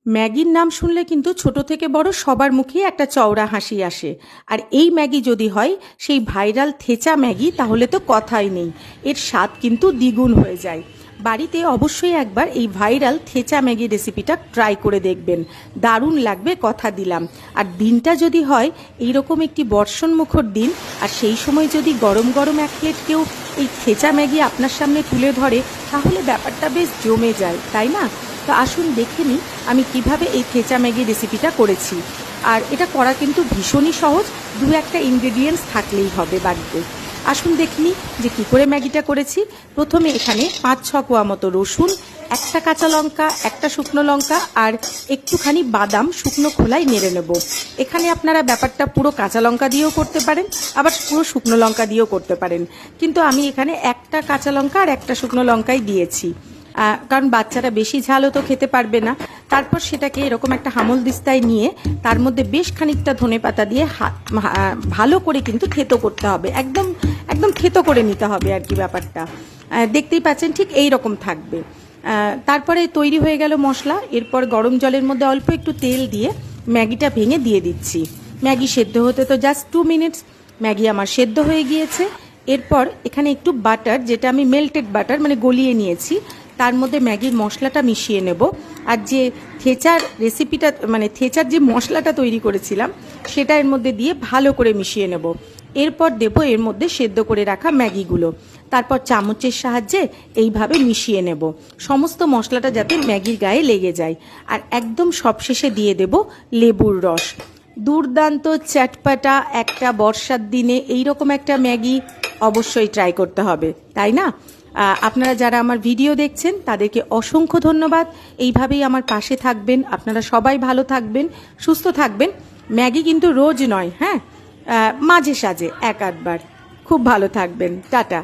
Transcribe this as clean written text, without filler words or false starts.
ম্যাগির নাম শুনলে কিন্তু ছোট থেকে বড় সবার মুখেই একটা চওড়া হাসি আসে। আর এই ম্যাগি যদি হয় সেই ভাইরাল থেচা ম্যাগি, তাহলে তো কথাই নেই। এর স্বাদ কিন্তু দ্বিগুণ হয়ে যায়। বাড়িতে অবশ্যই একবার এই ভাইরাল থেচা ম্যাগি রেসিপিটা ট্রাই করে দেখবেন, দারুণ লাগবে কথা দিলাম। আর দিনটা যদি হয় এইরকম একটি বর্ষণমুখর দিন, আর সেই সময় যদি গরম গরম এক প্লেট কেউ এই থেচা ম্যাগি আপনার সামনে তুলে ধরে, তাহলে ব্যাপারটা বেশ জমে যায়, তাই না? তো আসুন দেখে নিই আমি কিভাবে এই থেচা ম্যাগি রেসিপিটা করেছি। আর এটা করা কিন্তু ভীষণই সহজ, দু একটা ইনগ্রেডিয়েন্টস থাকলেই হবে বাড়িতে। আসুন দেখে নিই যে কী করে ম্যাগিটা করেছি। প্রথমে এখানে 5-6 কোয়া মতো রসুন, একটা কাঁচা লঙ্কা, একটা শুকনো লঙ্কা আর একটুখানি বাদাম শুকনো খোলায় নেড়ে নেব। এখানে আপনারা ব্যাপারটা পুরো কাঁচা লঙ্কা দিয়েও করতে পারেন, আবার পুরো শুকনো লঙ্কা দিয়েও করতে পারেন, কিন্তু আমি এখানে একটা কাঁচা লঙ্কা আর একটা শুকনো লঙ্কাই দিয়েছি, কারণ বাচ্চারা বেশি ঝালও তো খেতে পারবে না। তারপর সেটাকে এরকম একটা হামল দিস্তায় নিয়ে তার মধ্যে বেশ খানিকটা ধনেপাতা দিয়ে ভালো করে কিন্তু থেতো করতে হবে, একদম একদম থেতো করে নিতে হবে আর কি। ব্যাপারটা দেখতেই পাচ্ছেন ঠিক এই রকম থাকবে। তারপরে তৈরি হয়ে গেল মশলা। এরপর গরম জলের মধ্যে অল্প একটু তেল দিয়ে ম্যাগিটা ভেঙে দিয়ে দিচ্ছি। ম্যাগি সেদ্ধ হতে তো জাস্ট 2 মিনিটস। ম্যাগি আমার সেদ্ধ হয়ে গিয়েছে। এরপর এখানে একটু বাটার, যেটা আমি মেল্টেড বাটার মানে গলিয়ে নিয়েছি, তার মধ্যে ম্যাগির মশলাটা মিশিয়ে নেব। আর যে থেচার রেসিপিটা মানে থেচার যে মশলাটা তৈরি করেছিলাম সেটা এর মধ্যে দিয়ে ভালো করে মিশিয়ে নেব। এরপর দেব এর মধ্যে সেদ্ধ করে রাখা ম্যাগিগুলো। তারপর চামচের সাহায্যে এইভাবে মিশিয়ে নেব, সমস্ত মশলাটা যাতে ম্যাগির গায়ে লেগে যায়। আর একদম সবশেষে দিয়ে দেব লেবুর রস। দুর্দান্ত চটপাটা একটা বর্ষার দিনে এইরকম একটা ম্যাগি অবশ্যই ট্রাই করতে হবে, তাই না? আপনারা যারা আমার ভিডিও দেখছেন তাদেরকে অসংখ্য ধন্যবাদ। এইভাবেই আমার পাশে থাকবেন। আপনারা সবাই ভালো থাকবেন, সুস্থ থাকবেন। ম্যাগি কিন্তু রোজ নয়, হ্যাঁ, মাঝে সাঝে এক আধবার। খুব ভালো থাকবেন। টাটা।